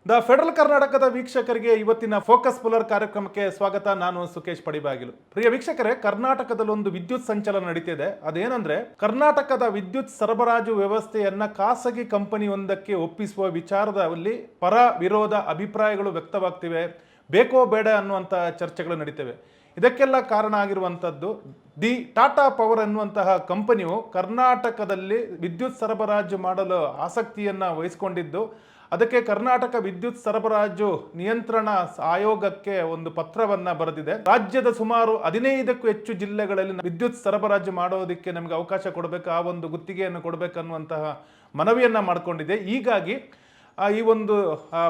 The federal ಕರ್ನಾಟಕದ ವೀಕ್ಷಕರಿಗೆ ಇವತ್ತಿನ ಫೋಕಸ್ ಪುಲರ್ ಕಾರ್ಯಕ್ರಮಕ್ಕೆ ಸ್ವಾಗತ. ನಾನು ಸುಕೇಶ್ ಪಡಿಬಾಗಿಲು. ಪ್ರಿಯ ವೀಕ್ಷಕರೇ, ಕರ್ನಾಟಕದಲ್ಲಿ ಒಂದು ವಿದ್ಯುತ್ ಸಂಚಲನ ನಡೀತಿದೆ. ಅದೇನಂದ್ರೆ, ಕರ್ನಾಟಕದ ವಿದ್ಯುತ್ ಸರಬರಾಜು ವ್ಯವಸ್ಥೆಯನ್ನ ಖಾಸಗಿ ಕಂಪನಿಯೊಂದಕ್ಕೆ ಒಪ್ಪಿಸುವ ವಿಚಾರದಲ್ಲಿ ಪರ ವಿರೋಧ ಅಭಿಪ್ರಾಯಗಳು ವ್ಯಕ್ತವಾಗ್ತಿವೆ. ಬೇಕೋ ಬೇಡ ಅನ್ನುವಂಥ ಚರ್ಚೆಗಳು ನಡೀತವೆ. ಇದಕ್ಕೆಲ್ಲ ಕಾರಣ ಆಗಿರುವಂಥದ್ದು ದಿ ಟಾಟಾ ಪವರ್ ಅನ್ನುವಂತಹ ಕಂಪನಿಯು ಕರ್ನಾಟಕದಲ್ಲಿ ವಿದ್ಯುತ್ ಸರಬರಾಜು ಮಾಡಲು ಆಸಕ್ತಿಯನ್ನು ವಹಿಸಿಕೊಂಡಿದ್ದು, ಅದಕ್ಕೆ ಕರ್ನಾಟಕ ವಿದ್ಯುತ್ ಸರಬರಾಜು ನಿಯಂತ್ರಣ ಆಯೋಗಕ್ಕೆ ಒಂದು ಪತ್ರವನ್ನು ಬರೆದಿದೆ. ರಾಜ್ಯದ ಸುಮಾರು 15ಕ್ಕೂ ಹೆಚ್ಚು ಜಿಲ್ಲೆಗಳಲ್ಲಿ ವಿದ್ಯುತ್ ಸರಬರಾಜು ಮಾಡೋದಕ್ಕೆ ನಮಗೆ ಅವಕಾಶ ಕೊಡಬೇಕು, ಆ ಒಂದು ಗುತ್ತಿಗೆಯನ್ನು ಕೊಡಬೇಕನ್ನುವಂತಹ ಮನವಿಯನ್ನು ಮಾಡಿಕೊಂಡಿದೆ. ಹೀಗಾಗಿ ಈ ಒಂದು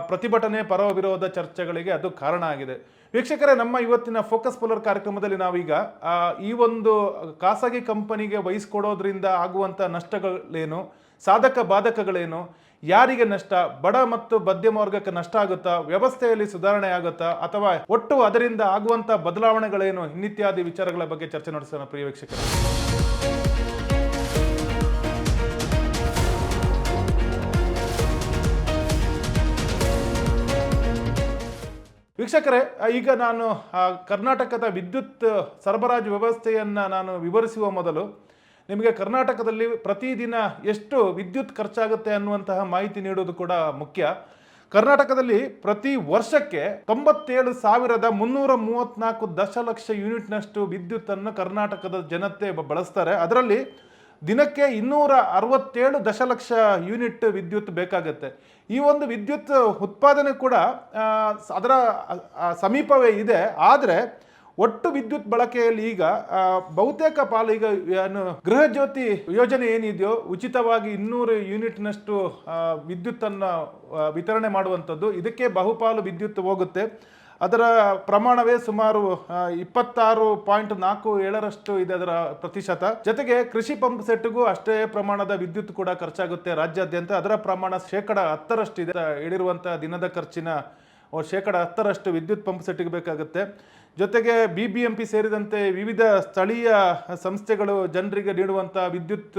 ಪ್ರತಿಭಟನೆ ಪರ ವಿರೋಧ ಚರ್ಚೆಗಳಿಗೆ ಅದು ಕಾರಣ ಆಗಿದೆ. ವೀಕ್ಷಕರೇ, ನಮ್ಮ ಇವತ್ತಿನ ಫೋಕಸ್ ಪುಲರ್ ಕಾರ್ಯಕ್ರಮದಲ್ಲಿ ನಾವೀಗ ಈ ಒಂದು ಖಾಸಗಿ ಕಂಪನಿಗೆ ವಹಿಸ್ಕೊಡೋದ್ರಿಂದ ಆಗುವಂಥ ನಷ್ಟಗಳೇನು, ಸಾಧಕ ಬಾಧಕಗಳೇನು, ಯಾರಿಗೆ ನಷ್ಟ, ಬಡ ಮತ್ತು ಮಧ್ಯಮ ವರ್ಗಕ್ಕೆ ನಷ್ಟ ಆಗುತ್ತಾ, ವ್ಯವಸ್ಥೆಯಲ್ಲಿ ಸುಧಾರಣೆ ಆಗುತ್ತಾ, ಅಥವಾ ಒಟ್ಟು ಅದರಿಂದ ಆಗುವಂಥ ಬದಲಾವಣೆಗಳೇನು, ಇನ್ನಿತ್ಯಾದಿ ವಿಚಾರಗಳ ಬಗ್ಗೆ ಚರ್ಚೆ ನಡೆಸೋಣ ಪ್ರಿಯ ವೀಕ್ಷಕರೇ. ವೀಕ್ಷಕರೇ, ಈಗ ನಾನು ಕರ್ನಾಟಕದ ವಿದ್ಯುತ್ ಸರಬರಾಜು ವ್ಯವಸ್ಥೆಯನ್ನು ನಾನು ವಿವರಿಸುವ ಮೊದಲು ನಿಮಗೆ ಕರ್ನಾಟಕದಲ್ಲಿ ಪ್ರತಿದಿನ ಎಷ್ಟು ವಿದ್ಯುತ್ ಖರ್ಚಾಗುತ್ತೆ ಅನ್ನುವಂತಹ ಮಾಹಿತಿ ನೀಡೋದು ಕೂಡ ಮುಖ್ಯ. ಕರ್ನಾಟಕದಲ್ಲಿ ಪ್ರತಿ ವರ್ಷಕ್ಕೆ 97,334 ದಶಲಕ್ಷ ಯೂನಿಟ್ನಷ್ಟು ವಿದ್ಯುತ್ತನ್ನು ಕರ್ನಾಟಕದ ಜನತೆ ಬಳಸ್ತಾರೆ. ಅದರಲ್ಲಿ ದಿನಕ್ಕೆ 267 ದಶಲಕ್ಷ ಯೂನಿಟ್ ವಿದ್ಯುತ್ ಬೇಕಾಗುತ್ತೆ. ಈ ಒಂದು ವಿದ್ಯುತ್ ಉತ್ಪಾದನೆ ಕೂಡ ಅದರ ಸಮೀಪವೇ ಇದೆ. ಆದರೆ ಒಟ್ಟು ವಿದ್ಯುತ್ ಬಳಕೆಯಲ್ಲಿ ಈಗ ಬಹುತೇಕ ಪಾಲು ಈಗ ಏನು ಗೃಹ ಜ್ಯೋತಿ ಯೋಜನೆ ಏನಿದೆಯೋ, ಉಚಿತವಾಗಿ 200 ಯೂನಿಟ್ನಷ್ಟು ವಿದ್ಯುತ್ತನ್ನು ವಿತರಣೆ ಮಾಡುವಂಥದ್ದು, ಇದಕ್ಕೆ ಬಹುಪಾಲು ವಿದ್ಯುತ್ ಹೋಗುತ್ತೆ. ಅದರ ಪ್ರಮಾಣವೇ ಸುಮಾರು 26.47ರಷ್ಟು ಇದೆ ಅದರ ಪ್ರತಿಶತ. ಜೊತೆಗೆ ಕೃಷಿ ಪಂಪ್ ಸೆಟ್ಗೂ ಅಷ್ಟೇ ಪ್ರಮಾಣದ ವಿದ್ಯುತ್ ಕೂಡ ಖರ್ಚಾಗುತ್ತೆ ರಾಜ್ಯಾದ್ಯಂತ. ಅದರ ಪ್ರಮಾಣ 10% ಇದೆ. ಹೇಳಿರುವಂತಹ ದಿನದ ಖರ್ಚಿನ 10% ವಿದ್ಯುತ್ ಪಂಪ್ ಸೆಟ್ಗೆ ಬೇಕಾಗುತ್ತೆ. ಜೊತೆಗೆ BBMP ಸೇರಿದಂತೆ ವಿವಿಧ ಸ್ಥಳೀಯ ಸಂಸ್ಥೆಗಳು ಜನರಿಗೆ ನೀಡುವಂಥ ವಿದ್ಯುತ್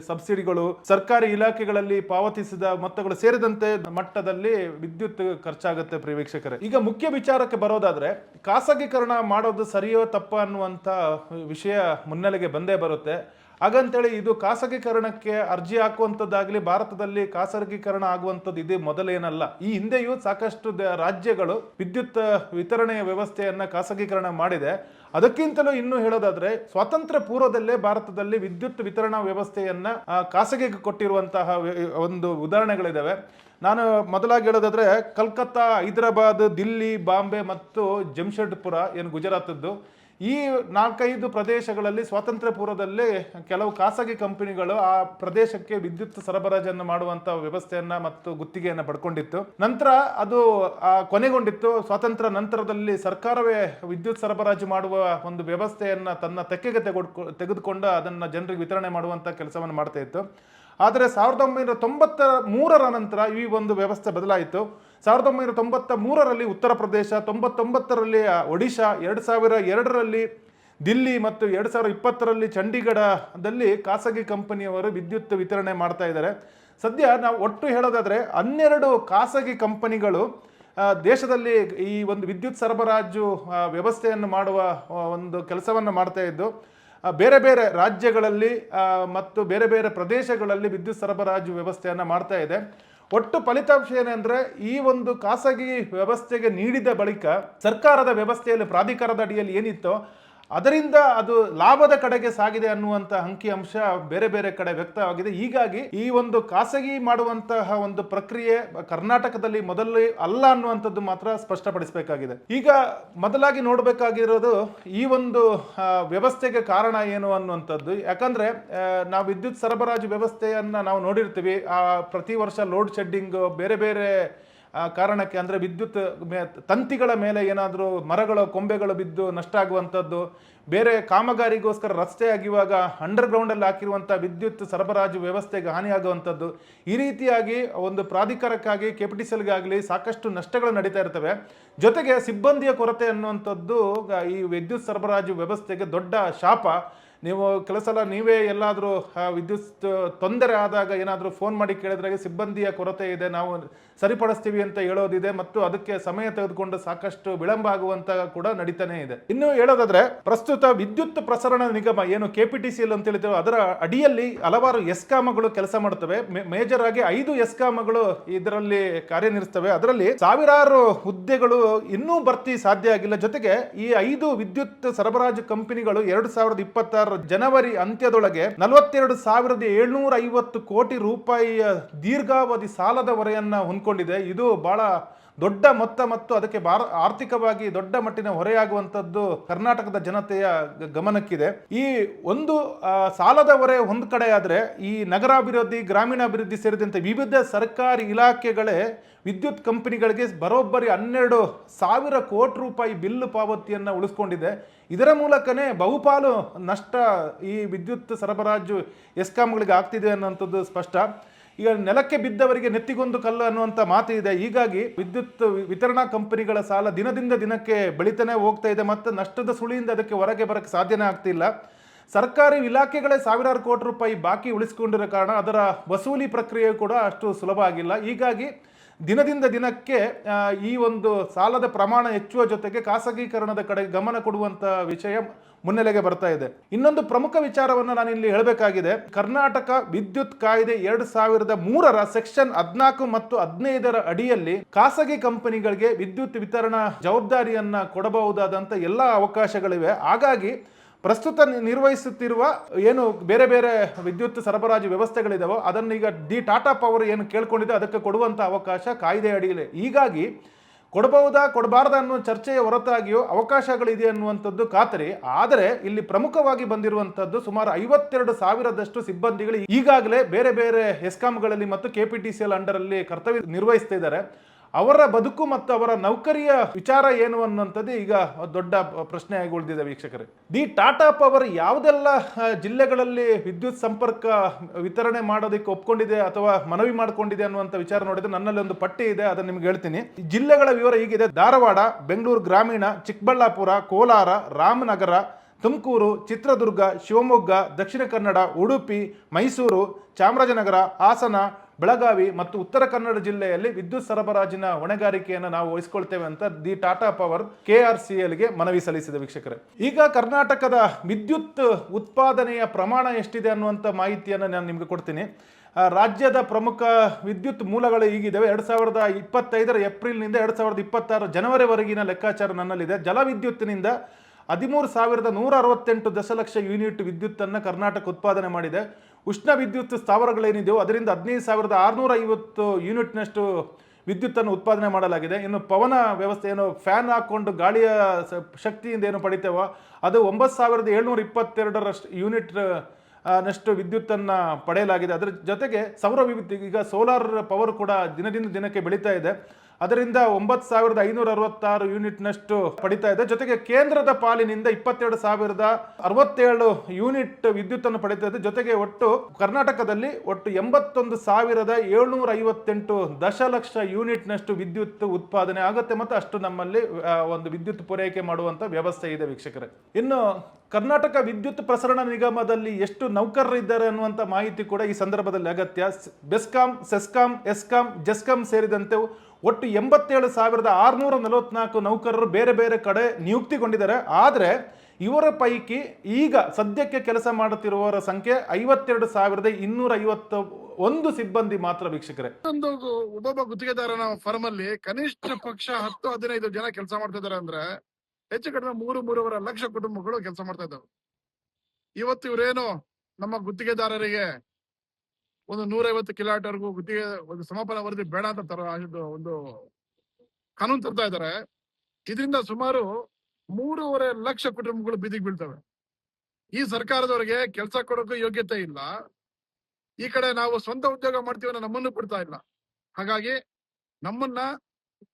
ಸಬ್ಸಿಡಿಗಳು, ಸರ್ಕಾರಿ ಇಲಾಖೆಗಳಲ್ಲಿ ಪಾವತಿಸಿದ ಮೊತ್ತಗಳು ಸೇರಿದಂತೆ ಮಟ್ಟದಲ್ಲಿ ವಿದ್ಯುತ್ ಖರ್ಚಾಗುತ್ತೆ ಪ್ರಿಯ ವೀಕ್ಷಕರೇ. ಈಗ ಮುಖ್ಯ ವಿಚಾರಕ್ಕೆ ಬರೋದಾದ್ರೆ, ಖಾಸಗೀಕರಣ ಮಾಡೋದು ಸರಿಯೋ ತಪ್ಪ ಅನ್ನುವಂಥ ವಿಷಯ ಮುನ್ನೆಲೆಗೆ ಬಂದೇ ಬರುತ್ತೆ. ಹಾಗಂತೇಳಿ ಇದು ಖಾಸಗೀಕರಣಕ್ಕೆ ಅರ್ಜಿ ಹಾಕುವಂಥದ್ದಾಗಲಿ, ಭಾರತದಲ್ಲಿ ಖಾಸಗೀಕರಣ ಆಗುವಂಥದ್ದು ಇದು ಮೊದಲೇನಲ್ಲ. ಈ ಹಿಂದೆಯೂ ಸಾಕಷ್ಟು ರಾಜ್ಯಗಳು ವಿದ್ಯುತ್ ವಿತರಣೆಯ ವ್ಯವಸ್ಥೆಯನ್ನು ಖಾಸಗೀಕರಣ ಮಾಡಿದೆ. ಅದಕ್ಕಿಂತಲೂ ಇನ್ನೂ ಹೇಳೋದಾದ್ರೆ, ಸ್ವಾತಂತ್ರ್ಯ ಪೂರ್ವದಲ್ಲೇ ಭಾರತದಲ್ಲಿ ವಿದ್ಯುತ್ ವಿತರಣಾ ವ್ಯವಸ್ಥೆಯನ್ನ ಖಾಸಗಿಗೆ ಕೊಟ್ಟಿರುವಂತಹ ಒಂದು ಉದಾಹರಣೆಗಳಿದ್ದಾವೆ. ನಾನು ಮೊದಲಾಗಿ ಹೇಳೋದಾದ್ರೆ, ಕಲ್ಕತ್ತಾ, ಹೈದರಾಬಾದ್, ದಿಲ್ಲಿ, ಬಾಂಬೆ ಮತ್ತು ಜಮ್ಶೆಡ್ಪುರ ಏನು ಗುಜರಾತದ್ದು, ಈ 4-5 ಪ್ರದೇಶಗಳಲ್ಲಿ ಸ್ವಾತಂತ್ರ್ಯ ಪೂರ್ವದಲ್ಲಿ ಕೆಲವು ಖಾಸಗಿ ಕಂಪನಿಗಳು ಆ ಪ್ರದೇಶಕ್ಕೆ ವಿದ್ಯುತ್ ಸರಬರಾಜನ್ನು ಮಾಡುವಂಥ ವ್ಯವಸ್ಥೆಯನ್ನ ಮತ್ತು ಗುತ್ತಿಗೆಯನ್ನು ಪಡ್ಕೊಂಡಿತ್ತು. ನಂತರ ಅದು ಕೊನೆಗೊಂಡಿತ್ತು. ಸ್ವಾತಂತ್ರ್ಯ ನಂತರದಲ್ಲಿ ಸರ್ಕಾರವೇ ವಿದ್ಯುತ್ ಸರಬರಾಜು ಮಾಡುವ ಒಂದು ವ್ಯವಸ್ಥೆಯನ್ನ ತನ್ನ ತೆಕ್ಕೆಗೆ ತೆಗೆದುಕೊಂಡು ಅದನ್ನು ಜನರಿಗೆ ವಿತರಣೆ ಮಾಡುವಂಥ ಕೆಲಸವನ್ನು ಮಾಡ್ತಾ ಇತ್ತು. ಆದರೆ 1993ರ ನಂತರ ಈ ಒಂದು ವ್ಯವಸ್ಥೆ ಬದಲಾಯಿತು. 1993ರಲ್ಲಿ ಉತ್ತರ ಪ್ರದೇಶ, 99ರಲ್ಲಿ ಒಡಿಶಾ, 2002ರಲ್ಲಿ ದಿಲ್ಲಿ ಮತ್ತು 2020ರಲ್ಲಿ ಚಂಡೀಗಢದಲ್ಲಿ ಖಾಸಗಿ ಕಂಪನಿಯವರು ವಿದ್ಯುತ್ ವಿತರಣೆ ಮಾಡ್ತಾ ಇದ್ದಾರೆ. ಸದ್ಯ ನಾವು ಒಟ್ಟು ಹೇಳೋದಾದರೆ 12 ಖಾಸಗಿ ಕಂಪನಿಗಳು ದೇಶದಲ್ಲಿ ಈ ಒಂದು ವಿದ್ಯುತ್ ಸರಬರಾಜು ವ್ಯವಸ್ಥೆಯನ್ನು ಮಾಡುವ ಒಂದು ಕೆಲಸವನ್ನು ಮಾಡ್ತಾ ಇದ್ದು, ಬೇರೆ ಬೇರೆ ರಾಜ್ಯಗಳಲ್ಲಿ ಮತ್ತು ಬೇರೆ ಬೇರೆ ಪ್ರದೇಶಗಳಲ್ಲಿ ವಿದ್ಯುತ್ ಸರಬರಾಜು ವ್ಯವಸ್ಥೆಯನ್ನು ಮಾಡ್ತಾ ಇದೆ. ಒಟ್ಟು ಫಲಿತಾಂಶ ಏನೆಂದರೆ, ಈ ಒಂದು ಖಾಸಗಿ ವ್ಯವಸ್ಥೆಗೆ ನೀಡಿದ ಬಳಿಕ ಸರ್ಕಾರದ ವ್ಯವಸ್ಥೆಯಲ್ಲಿ ಪ್ರಾಧಿಕಾರದ ಅಡಿಯಲ್ಲಿ ಏನಿತ್ತೋ ಅದರಿಂದ ಅದು ಲಾಭದ ಕಡೆಗೆ ಸಾಗಿದೆ ಅನ್ನುವಂಥ ಅಂಕಿಅಂಶ ಬೇರೆ ಬೇರೆ ಕಡೆ ವ್ಯಕ್ತವಾಗಿದೆ. ಹೀಗಾಗಿ ಈ ಒಂದು ಖಾಸಗಿ ಮಾಡುವಂತಹ ಒಂದು ಪ್ರಕ್ರಿಯೆ ಕರ್ನಾಟಕದಲ್ಲಿ ಮೊದಲು ಅಲ್ಲ ಅನ್ನುವಂಥದ್ದು ಮಾತ್ರ ಸ್ಪಷ್ಟಪಡಿಸಬೇಕಾಗಿದೆ. ಈಗ ಮೊದಲಾಗಿ ನೋಡಬೇಕಾಗಿರೋದು ಈ ಒಂದು ವ್ಯವಸ್ಥೆಗೆ ಕಾರಣ ಏನು ಅನ್ನುವಂಥದ್ದು. ಯಾಕಂದ್ರೆ ನಾವು ವಿದ್ಯುತ್ ಸರಬರಾಜು ವ್ಯವಸ್ಥೆಯನ್ನ ನಾವು ನೋಡಿರ್ತೀವಿ. ಪ್ರತಿ ವರ್ಷ ಲೋಡ್ ಶೆಡ್ಡಿಂಗ್ ಬೇರೆ ಬೇರೆ ಕಾರಣಕ್ಕೆ, ಅಂದರೆ ವಿದ್ಯುತ್ ತಂತಿಗಳ ಮೇಲೆ ಏನಾದರೂ ಮರಗಳು ಕೊಂಬೆಗಳು ಬಿದ್ದು ನಷ್ಟ ಆಗುವಂಥದ್ದು, ಬೇರೆ ಕಾಮಗಾರಿಗೋಸ್ಕರ ರಸ್ತೆ ಆಗಿರುವಾಗ ಅಂಡರ್ಗ್ರೌಂಡಲ್ಲಿ ಹಾಕಿರುವಂಥ ವಿದ್ಯುತ್ ಸರಬರಾಜು ವ್ಯವಸ್ಥೆಗೆ ಹಾನಿಯಾಗುವಂಥದ್ದು, ಈ ರೀತಿಯಾಗಿ ಒಂದು ಪ್ರಾಧಿಕಾರಕ್ಕಾಗಿ KPTCLಗಾಗಲಿ ಸಾಕಷ್ಟು ನಷ್ಟಗಳು ನಡೀತಾ ಇರ್ತವೆ. ಜೊತೆಗೆ ಸಿಬ್ಬಂದಿಯ ಕೊರತೆ ಅನ್ನುವಂಥದ್ದು ಈ ವಿದ್ಯುತ್ ಸರಬರಾಜು ವ್ಯವಸ್ಥೆಗೆ ದೊಡ್ಡ ಶಾಪ. ನೀವು ಕೆಲವು ಸಲ ನೀವೇ ಎಲ್ಲಾದರೂ ವಿದ್ಯುತ್ ತೊಂದರೆ ಆದಾಗ ಏನಾದರೂ ಫೋನ್ ಮಾಡಿ ಕೇಳಿದ್ರೆ ಸಿಬ್ಬಂದಿಯ ಕೊರತೆ ಇದೆ, ನಾವು ಸರಿಪಡಿಸ್ತೀವಿ ಅಂತ ಹೇಳೋದಿದೆ, ಮತ್ತು ಅದಕ್ಕೆ ಸಮಯ ತೆಗೆದುಕೊಂಡು ಸಾಕಷ್ಟು ವಿಳಂಬ ಆಗುವಂತ ಕೂಡ ನಡೀತಾನೆ ಇದೆ. ಇನ್ನು ಹೇಳೋದಾದ್ರೆ ಪ್ರಸ್ತುತ ವಿದ್ಯುತ್ ಪ್ರಸರಣ ನಿಗಮ ಏನು KPTCL ಅಂತ ಹೇಳ್ತೇವೆ, ಅದರ ಅಡಿಯಲ್ಲಿ ಹಲವಾರು ಎಸ್ಕಾಂಗಳು ಕೆಲಸ ಮಾಡ್ತವೆ. ಮೇಜರ್ ಆಗಿ 5 ಎಸ್ಕಾಂಗಳು ಇದರಲ್ಲಿ ಕಾರ್ಯನಿರ್ವಹಿಸ್ತವೆ. ಅದರಲ್ಲಿ ಸಾವಿರಾರು ಹುದ್ದೆಗಳು ಇನ್ನೂ ಭರ್ತಿ ಸಾಧ್ಯ ಆಗಿಲ್ಲ. ಜೊತೆಗೆ ಈ 5 ವಿದ್ಯುತ್ ಸರಬರಾಜು ಕಂಪನಿಗಳು 2026 ಜನವರಿ ಅಂತ್ಯದೊಳಗೆ 42,750 ಕೋಟಿ ರೂಪಾಯಿಯ ದೀರ್ಘಾವಧಿ ಸಾಲದ ಹೊರೆಯನ್ನ ಹೊಂದ್ಕೊಂಡಿದೆ. ಇದು ಬಹಳ ದೊಡ್ಡ ಮೊತ್ತ ಮತ್ತು ಅದಕ್ಕೆ ಆರ್ಥಿಕವಾಗಿ ದೊಡ್ಡ ಮಟ್ಟಿನ ಹೊರೆಯಾಗುವಂಥದ್ದು ಕರ್ನಾಟಕದ ಜನತೆಯ ಗಮನಕ್ಕಿದೆ. ಈ ಒಂದು ಸಾಲದ ಹೊರೆ ಒಂದು ಕಡೆ ಆದರೆ, ಈ ನಗರಾಭಿವೃದ್ಧಿ, ಗ್ರಾಮೀಣಾಭಿವೃದ್ಧಿ ಸೇರಿದಂತೆ ವಿವಿಧ ಸರ್ಕಾರಿ ಇಲಾಖೆಗಳೇ ವಿದ್ಯುತ್ ಕಂಪನಿಗಳಿಗೆ ಬರೋಬ್ಬರಿ 12,000 ಕೋಟಿ ರೂಪಾಯಿ ಬಿಲ್ಲು ಪಾವತಿಯನ್ನು ಉಳಿಸ್ಕೊಂಡಿದೆ. ಇದರ ಮೂಲಕನೇ ಬಹುಪಾಲು ನಷ್ಟ ಈ ವಿದ್ಯುತ್ ಸರಬರಾಜು ಎಸ್ಕಾಂಗಳಿಗೆ ಆಗ್ತಿದೆ ಅನ್ನೋಂಥದ್ದು ಸ್ಪಷ್ಟ. ಈಗ ನೆಲಕ್ಕೆ ಬಿದ್ದವರಿಗೆ ನೆತ್ತಿಗೊಂದು ಕಲ್ಲು ಅನ್ನುವಂಥ ಮಾತು ಇದೆ. ಹೀಗಾಗಿ ವಿದ್ಯುತ್ ವಿತರಣಾ ಕಂಪನಿಗಳ ಸಾಲ ದಿನದಿಂದ ದಿನಕ್ಕೆ ಬೆಳೀತಾನೆ ಹೋಗ್ತಾ ಇದೆ ಮತ್ತು ನಷ್ಟದ ಸುಳಿಯಿಂದ ಅದಕ್ಕೆ ಹೊರಗೆ ಬರೋಕ್ಕೆ ಸಾಧ್ಯನೇ ಆಗ್ತಿಲ್ಲ. ಸರ್ಕಾರಿ ಇಲಾಖೆಗಳೇ ಸಾವಿರಾರು ಕೋಟಿ ರೂಪಾಯಿ ಬಾಕಿ ಉಳಿಸಿಕೊಂಡಿರೋ ಕಾರಣ ಅದರ ವಸೂಲಿ ಪ್ರಕ್ರಿಯೆ ಕೂಡ ಅಷ್ಟು ಸುಲಭ ಆಗಿಲ್ಲ. ಹೀಗಾಗಿ ದಿನದಿಂದ ದಿನಕ್ಕೆ ಈ ಒಂದು ಸಾಲದ ಪ್ರಮಾಣ ಹೆಚ್ಚುವ ಜೊತೆಗೆ ಖಾಸಗೀಕರಣದ ಕಡೆ ಗಮನ ಕೊಡುವಂಥ ವಿಷಯ ಮುನ್ನೆಲೆಗೆ ಬರ್ತಾ ಇದೆ. ಇನ್ನೊಂದು ಪ್ರಮುಖ ವಿಚಾರವನ್ನು ನಾನು ಇಲ್ಲಿ ಹೇಳಬೇಕಾಗಿದೆ. ಕರ್ನಾಟಕ ವಿದ್ಯುತ್ ಕಾಯ್ದೆ 2003ರ ಸೆಕ್ಷನ್ 14 ಮತ್ತು 15ರ ಅಡಿಯಲ್ಲಿ ಖಾಸಗಿ ಕಂಪನಿಗಳಿಗೆ ವಿದ್ಯುತ್ ವಿತರಣಾ ಜವಾಬ್ದಾರಿಯನ್ನ ಕೊಡಬಹುದಾದಂಥ ಎಲ್ಲ ಅವಕಾಶಗಳಿವೆ. ಹಾಗಾಗಿ ಪ್ರಸ್ತುತ ನಿರ್ವಹಿಸುತ್ತಿರುವ ಏನು ಬೇರೆ ಬೇರೆ ವಿದ್ಯುತ್ ಸರಬರಾಜು ವ್ಯವಸ್ಥೆಗಳಿದಾವೋ ಅದನ್ನು ಈಗ ಟಾಟಾ ಪವರ್ ಏನು ಕೇಳ್ಕೊಂಡಿದೆ ಅದಕ್ಕೆ ಕೊಡುವಂಥ ಅವಕಾಶ ಕಾಯ್ದೆ ಅಡಿಯಲ್ಲಿ. ಹೀಗಾಗಿ ಕೊಡಬಹುದಾ ಕೊಡಬಾರ್ದ ಅನ್ನೋ ಚರ್ಚೆಯ ಹೊರತಾಗಿಯೂ ಅವಕಾಶಗಳಿದೆ ಅನ್ನುವಂಥದ್ದು ಖಾತರಿ. ಆದರೆ ಇಲ್ಲಿ ಪ್ರಮುಖವಾಗಿ ಬಂದಿರುವಂಥದ್ದು ಸುಮಾರು 52,000ದಷ್ಟು ಸಿಬ್ಬಂದಿಗಳು ಈಗಾಗಲೇ ಬೇರೆ ಬೇರೆ ಎಸ್ಕಾಂಗಳಲ್ಲಿ ಮತ್ತು KPTCL ಅಂಡರಲ್ಲಿ ಕರ್ತವ್ಯ ನಿರ್ವಹಿಸ್ತಾ ಇದ್ದಾರೆ. ಅವರ ಬದುಕು ಮತ್ತು ಅವರ ನೌಕರಿಯ ವಿಚಾರ ಏನು ಅನ್ನುವಂಥದ್ದು ಈಗ ದೊಡ್ಡ ಪ್ರಶ್ನೆಯಾಗಿ ಉಳಿದಿದೆ ವೀಕ್ಷಕರೇ. ಟಾಟಾ ಪವರ್ ಯಾವುದೆಲ್ಲ ಜಿಲ್ಲೆಗಳಲ್ಲಿ ವಿದ್ಯುತ್ ಸಂಪರ್ಕ ವಿತರಣೆ ಮಾಡೋದಕ್ಕೆ ಒಪ್ಕೊಂಡಿದೆ ಅಥವಾ ಮನವಿ ಮಾಡಿಕೊಂಡಿದೆ ಅನ್ನುವಂಥ ವಿಚಾರ ನೋಡಿದ್ರೆ ನನ್ನಲ್ಲಿ ಒಂದು ಪಟ್ಟಿ ಇದೆ, ಅದನ್ನು ನಿಮ್ಗೆ ಹೇಳ್ತೀನಿ. ಜಿಲ್ಲೆಗಳ ವಿವರ ಹೀಗಿದೆ: ಧಾರವಾಡ, ಬೆಂಗಳೂರು ಗ್ರಾಮೀಣ, ಚಿಕ್ಕಬಳ್ಳಾಪುರ, ಕೋಲಾರ, ರಾಮನಗರ, ತುಮಕೂರು, ಚಿತ್ರದುರ್ಗ, ಶಿವಮೊಗ್ಗ, ದಕ್ಷಿಣ ಕನ್ನಡ, ಉಡುಪಿ, ಮೈಸೂರು, ಚಾಮರಾಜನಗರ, ಹಾಸನ, ಬೆಳಗಾವಿ ಮತ್ತು ಉತ್ತರ ಕನ್ನಡ ಜಿಲ್ಲೆಯಲ್ಲಿ ವಿದ್ಯುತ್ ಸರಬರಾಜಿನ ಹೊಣೆಗಾರಿಕೆಯನ್ನು ನಾವು ವಹಿಸಿಕೊಳ್ತೇವೆ ಅಂತ ಟಾಟಾ ಪವರ್ KRCLಗೆ ಮನವಿ ಸಲ್ಲಿಸಿದೆ ವೀಕ್ಷಕರೇ. ಈಗ ಕರ್ನಾಟಕದ ವಿದ್ಯುತ್ ಉತ್ಪಾದನೆಯ ಪ್ರಮಾಣ ಎಷ್ಟಿದೆ ಅನ್ನುವಂಥ ಮಾಹಿತಿಯನ್ನು ನಾನು ನಿಮಗೆ ಕೊಡ್ತೀನಿ. ರಾಜ್ಯದ ಪ್ರಮುಖ ವಿದ್ಯುತ್ ಮೂಲಗಳು ಹೀಗಿದ್ದಾವೆ. 2025ರ ಏಪ್ರಿಲ್ನಿಂದ 2026 ಜನವರಿವರೆಗಿನ ಲೆಕ್ಕಾಚಾರ ನನ್ನಲ್ಲಿದೆ. ಜಲವಿದ್ಯುತ್ತಿನಿಂದ 13,168 ದಶಲಕ್ಷ ಯೂನಿಟ್ ವಿದ್ಯುತ್ತನ್ನು ಕರ್ನಾಟಕ ಉತ್ಪಾದನೆ ಮಾಡಿದೆ. ಉಷ್ಣ ವಿದ್ಯುತ್ ಸ್ಥಾವರಗಳೇನಿದೆಯೋ ಅದರಿಂದ 15,650 ಯೂನಿಟ್ನಷ್ಟು ವಿದ್ಯುತ್ತನ್ನು ಉತ್ಪಾದನೆ ಮಾಡಲಾಗಿದೆ. ಇನ್ನು ಪವನ ವ್ಯವಸ್ಥೆ ಏನು ಫ್ಯಾನ್ ಹಾಕ್ಕೊಂಡು ಗಾಳಿಯ ಶಕ್ತಿಯಿಂದ ಏನು ಪಡಿತೇವೋ ಅದು 9,722 ಯೂನಿಟ್ ನಷ್ಟು ವಿದ್ಯುತ್ತನ್ನು ಪಡೆಯಲಾಗಿದೆ. ಅದರ ಜೊತೆಗೆ ಸೌರ ವಿದ್ಯುತ್, ಈಗ ಸೋಲಾರ್ ಪವರ್ ಕೂಡ ದಿನದಿಂದ ದಿನಕ್ಕೆ ಬೆಳೀತಾ ಇದೆ. ಅದರಿಂದ 9,566 ಯೂನಿಟ್ನಷ್ಟು ಪಡಿತಾ ಇದೆ. ಜೊತೆಗೆ ಕೇಂದ್ರದ ಪಾಲಿನಿಂದ 22,067 ಯೂನಿಟ್ ವಿದ್ಯುತ್ತನ್ನು ಪಡಿತಾ ಇದೆ. ಜೊತೆಗೆ ಒಟ್ಟು ಕರ್ನಾಟಕದಲ್ಲಿ ಒಟ್ಟು 81,758 ದಶಲಕ್ಷ ಯೂನಿಟ್ನಷ್ಟು ವಿದ್ಯುತ್ ಉತ್ಪಾದನೆ ಆಗುತ್ತೆ ಮತ್ತು ಅಷ್ಟು ನಮ್ಮಲ್ಲಿ ಒಂದು ವಿದ್ಯುತ್ ಪೂರೈಕೆ ಮಾಡುವಂಥ ವ್ಯವಸ್ಥೆ ಇದೆ ವೀಕ್ಷಕರೇ. ಇನ್ನು ಕರ್ನಾಟಕ ವಿದ್ಯುತ್ ಪ್ರಸರಣ ನಿಗಮದಲ್ಲಿ ಎಷ್ಟು ನೌಕರರಿದ್ದಾರೆ ಅನ್ನುವಂಥ ಮಾಹಿತಿ ಕೂಡ ಈ ಸಂದರ್ಭದಲ್ಲಿ ಅಗತ್ಯ. ಬೆಸ್ಕಾಂ, ಸೆಸ್ಕಾಂ, ಎಸ್ಕಾಂ, ಜೆಸ್ಕಾಂ ಸೇರಿದಂತೆ ಒಟ್ಟು 87,644 ನೌಕರರು ಬೇರೆ ಬೇರೆ ಕಡೆ ನಿಯುಕ್ತಿಗೊಂಡಿದ್ದಾರೆ. ಆದರೆ ಇವರ ಪೈಕಿ ಈಗ ಸದ್ಯಕ್ಕೆ ಕೆಲಸ ಮಾಡುತ್ತಿರುವವರ ಸಂಖ್ಯೆ 52,251 ಸಿಬ್ಬಂದಿ ಮಾತ್ರ ವೀಕ್ಷಕರೇ. ಒಬ್ಬೊಬ್ಬ ಗುತ್ತಿಗೆದಾರನ ಫರ್ಮ್ ಅಲ್ಲಿ ಕನಿಷ್ಠ ಪಕ್ಷ 10-15 ಜನ ಕೆಲಸ ಮಾಡ್ತಿದ್ದಾರೆ ಅಂದ್ರೆ ಹೆಚ್ಚು ಕಡಿಮೆ 3-3.5 ಲಕ್ಷ ಕುಟುಂಬಗಳು ಕೆಲಸ ಮಾಡ್ತಾ ಇದ್ದಾವೆ. ಇವತ್ತು ಇವರೇನು ನಮ್ಮ ಗುತ್ತಿಗೆದಾರರಿಗೆ ಒಂದು 150 ಕಿಲೋಮೀಟರ್ಗೂ ಗುತ್ತಿಗೆ ಒಂದು ಸಮಾಪನ ವರದಿ ಬೇಡ ಅಂತ ಒಂದು ಕಾನೂನು ತರ್ತಾ ಇದ್ದಾರೆ. ಇದರಿಂದ ಸುಮಾರು 3.5 ಲಕ್ಷ ಕುಟುಂಬಗಳು ಬೀದಿಗೆ ಬೀಳ್ತವೆ. ಈ ಸರ್ಕಾರದವರಿಗೆ ಕೆಲಸ ಕೊಡೋಕೆ ಯೋಗ್ಯತೆ ಇಲ್ಲ. ಈ ಕಡೆ ನಾವು ಸ್ವಂತ ಉದ್ಯೋಗ ಮಾಡ್ತೀವಿ ಅನ್ನೋ ನಮ್ಮನ್ನು ಬಿಡ್ತಾ ಇಲ್ಲ. ಹಾಗಾಗಿ